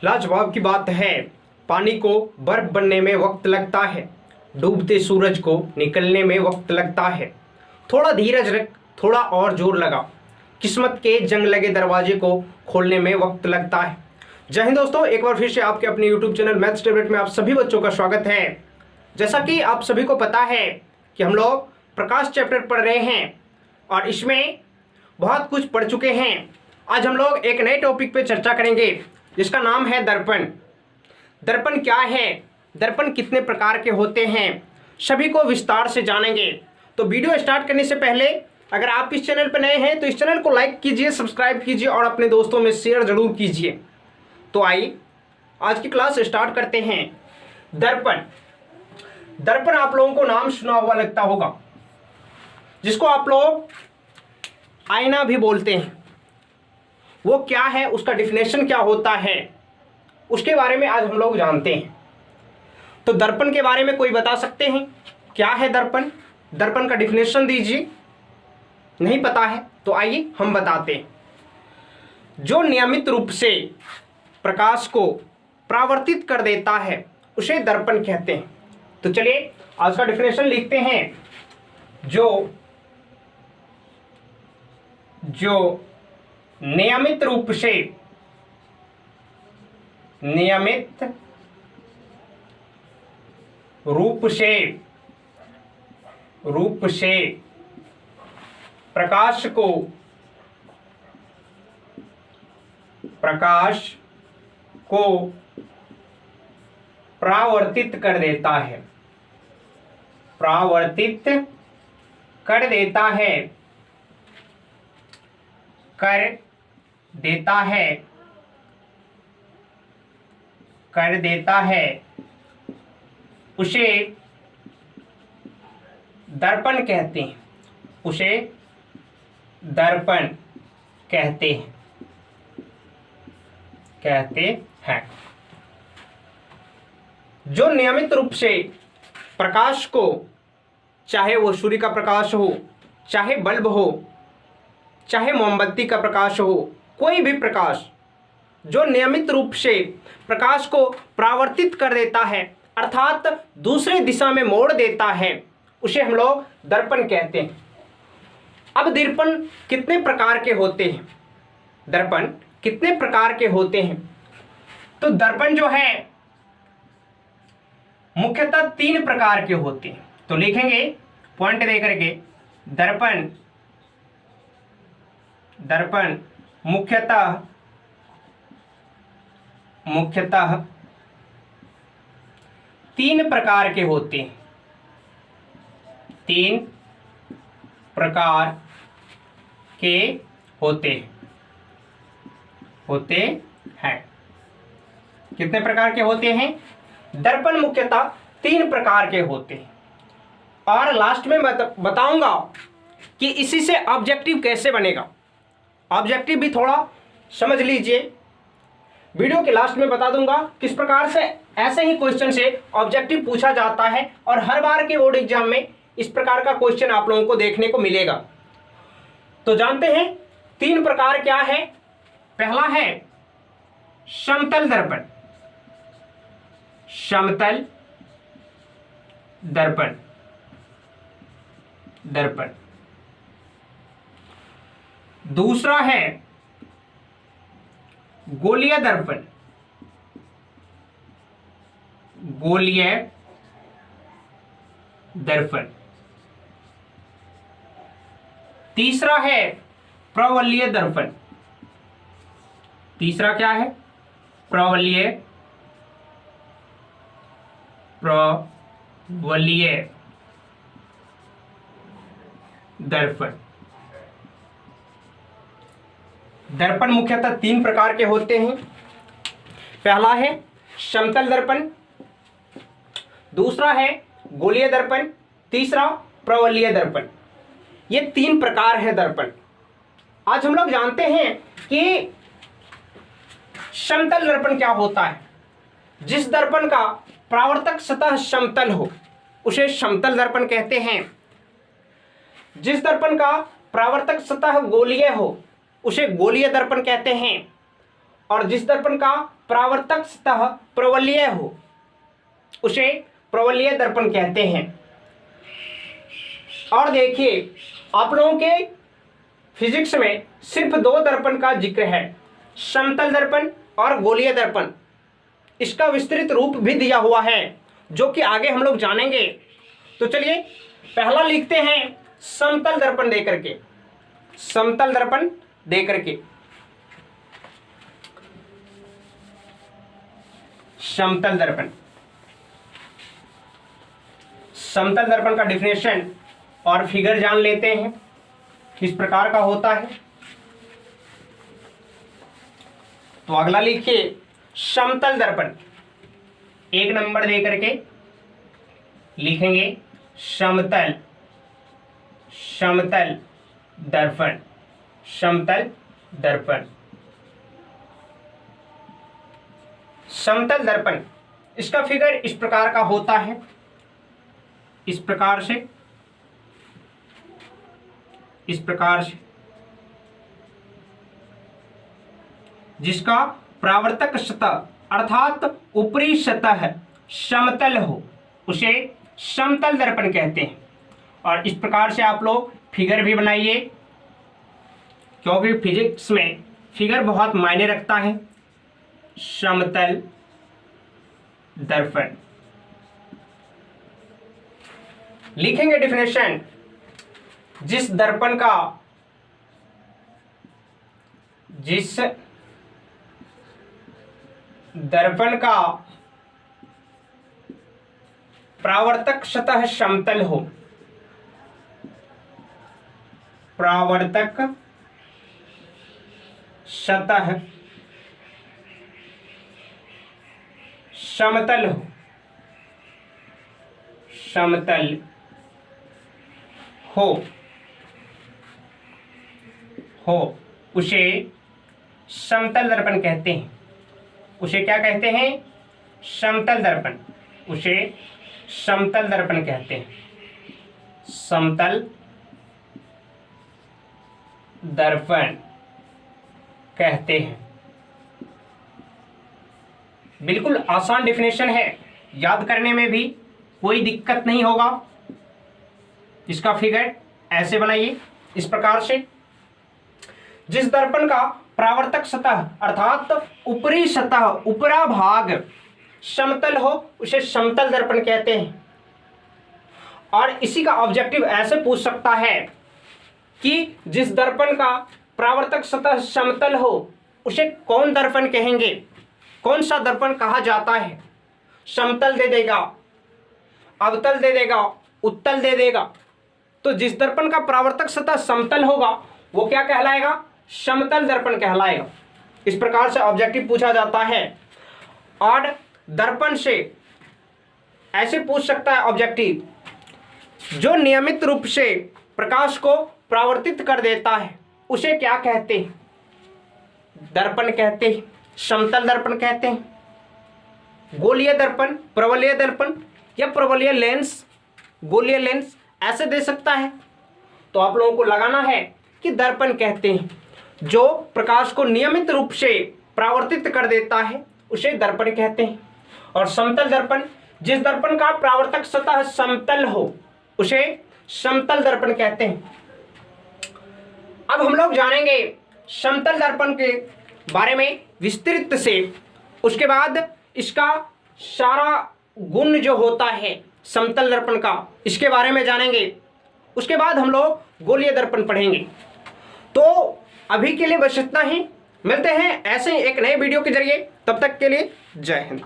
लाजवाब की बात है, पानी को बर्फ बनने में वक्त लगता है, डूबते सूरज को निकलने में वक्त लगता है। थोड़ा धीरज रख, थोड़ा और जोर लगा, किस्मत के जंग लगे दरवाजे को खोलने में वक्त लगता है। जय हिंद दोस्तों, एक बार फिर से आपके अपने YouTube चैनल मैथ्स टेबलेट में आप सभी बच्चों का स्वागत है। जैसा कि आप सभी को पता है कि हम लोग प्रकाश चैप्टर पढ़ रहे हैं और इसमें बहुत कुछ पढ़ चुके हैं। आज हम लोग एक नए टॉपिक पे चर्चा करेंगे जिसका नाम है दर्पण। दर्पण क्या है, दर्पण कितने प्रकार के होते हैं, सभी को विस्तार से जानेंगे। तो वीडियो स्टार्ट करने से पहले अगर आप इस चैनल पर नए हैं तो इस चैनल को लाइक कीजिए, सब्सक्राइब कीजिए और अपने दोस्तों में शेयर जरूर कीजिए। तो आइए आज की क्लास स्टार्ट करते हैं। दर्पण, दर्पण आप लोगों को नाम सुना हुआ लगता होगा, जिसको आप लोग आईना भी बोलते हैं। वो क्या है, उसका डिफिनेशन क्या होता है, उसके बारे में आज हम लोग जानते हैं। तो दर्पण के बारे में कोई बता सकते हैं क्या है दर्पण? दर्पण का डिफिनेशन दीजिए। नहीं पता है तो आइए हम बताते हैं। जो नियमित रूप से प्रकाश को परावर्तित कर देता है उसे दर्पण कहते हैं। तो चलिए आज का डिफिनेशन लिखते हैं। जो नियमित रूप से प्रकाश को परावर्तित कर देता है, उसे दर्पण कहते हैं, जो नियमित रूप से प्रकाश को, चाहे वो सूर्य का प्रकाश हो, चाहे बल्ब हो, चाहे मोमबत्ती का प्रकाश हो, कोई भी प्रकाश जो नियमित रूप से प्रकाश को परावर्तित कर देता है अर्थात दूसरे दिशा में मोड़ देता है, उसे हम लोग दर्पण कहते हैं। अब दर्पण कितने प्रकार के होते हैं? दर्पण कितने प्रकार के होते हैं? तो दर्पण जो है मुख्यतः 3 प्रकार के होते हैं। तो लिखेंगे पॉइंट दे करके, दर्पण मुख्यतः 3 प्रकार के होते हैं। 3 प्रकार के होते हैं। कितने प्रकार के होते हैं? दर्पण मुख्यतः 3 प्रकार के होते हैं। और लास्ट में बताऊंगा कि इसी से ऑब्जेक्टिव कैसे बनेगा। ऑब्जेक्टिव भी थोड़ा समझ लीजिए, वीडियो के लास्ट में बता दूंगा किस प्रकार से ऐसे ही क्वेश्चन से ऑब्जेक्टिव पूछा जाता है और हर बार के बोर्ड एग्जाम में इस प्रकार का क्वेश्चन आप लोगों को देखने को मिलेगा। तो जानते हैं 3 प्रकार क्या है। पहला है समतल दर्पण। दूसरा है गोलीय दर्पण। तीसरा है प्रवलयी दर्पण। तीसरा क्या है? प्रवलयी दर्पण। दर्पण मुख्यतः 3 प्रकार के होते हैं। पहला है समतल दर्पण, दूसरा है गोलीय दर्पण, तीसरा प्रवलयी दर्पण। ये 3 प्रकार है दर्पण। आज हम लोग जानते हैं कि समतल दर्पण क्या होता है। जिस दर्पण का परावर्तक सतह समतल हो उसे समतल दर्पण कहते हैं। जिस दर्पण का परावर्तक सतह गोलीय हो उसे गोलीय दर्पण कहते हैं। और जिस दर्पण का परावर्तक सतह प्रवलय हो उसे प्रवलय दर्पण कहते हैं। और देखिए, आप लोगों के फिजिक्स में सिर्फ दो दर्पण का जिक्र है, समतल दर्पण और गोलीय दर्पण। इसका विस्तृत रूप भी दिया हुआ है जो कि आगे हम लोग जानेंगे। तो चलिए पहला लिखते हैं समतल दर्पण दे करके, समतल दर्पण दे करके, समतल दर्पण। समतल दर्पण का डिफिनेशन और फिगर जान लेते हैं किस प्रकार का होता है। तो अगला लिखिए समतल दर्पण, एक नंबर दे करके लिखेंगे समतल, समतल दर्पण, समतल दर्पण। समतल दर्पण, इसका फिगर इस प्रकार का होता है, इस प्रकार से, इस प्रकार से, जिसका परावर्तक सतह अर्थात ऊपरी सतह समतल हो उसे समतल दर्पण कहते हैं। और इस प्रकार से आप लोग फिगर भी बनाइए, क्योंकि फिजिक्स में फिगर बहुत मायने रखता है। समतल दर्पण लिखेंगे डिफिनेशन, जिस दर्पण का, जिस दर्पण का परावर्तक सतह समतल हो, परावर्तक सतह समतल हो, समतल हो उसे समतल दर्पण कहते हैं। उसे क्या कहते हैं? समतल दर्पण, उसे समतल दर्पण कहते हैं, समतल दर्पण कहते हैं। बिल्कुल आसान डिफिनेशन है, याद करने में भी कोई दिक्कत नहीं होगा। इसका फिगर ऐसे बनाइए, इस प्रकार से, जिस दर्पण का परावर्तक सतह अर्थात ऊपरी सतह, ऊपरा भाग समतल हो उसे समतल दर्पण कहते हैं। और इसी का ऑब्जेक्टिव ऐसे पूछ सकता है कि जिस दर्पण का परावर्तक सतह समतल हो उसे कौन दर्पण कहेंगे, कौन सा दर्पण कहा जाता है? समतल दे देगा, अवतल दे देगा, उत्तल दे देगा। तो जिस दर्पण का परावर्तक सतह समतल होगा वो क्या कहलाएगा? समतल दर्पण कहलाएगा। इस प्रकार से ऑब्जेक्टिव पूछा जाता है। और दर्पण से ऐसे पूछ सकता है ऑब्जेक्टिव, जो नियमित रूप से प्रकाश को परावर्तित कर देता है उसे क्या कहते हैं? दर्पण कहते हैं, समतल दर्पण कहते हैं, गोलीय दर्पण, प्रवलय दर्पण या प्रवलय लेंस, गोलीय लेंस, ऐसे दे सकता है। तो आप लोगों को लगाना है कि दर्पण कहते हैं जो प्रकाश को नियमित रूप से परावर्तित कर देता है उसे दर्पण कहते हैं। और समतल दर्पण, जिस दर्पण का परावर्तक सतह समतल हो उसे समतल दर्पण कहते हैं। अब हम लोग जानेंगे समतल दर्पण के बारे में विस्तृत से। उसके बाद इसका सारा गुण जो होता है समतल दर्पण का, इसके बारे में जानेंगे। उसके बाद हम लोग गोलीय दर्पण पढ़ेंगे। तो अभी के लिए बस इतना ही, मिलते हैं ऐसे ही एक नए वीडियो के जरिए। तब तक के लिए जय हिंद।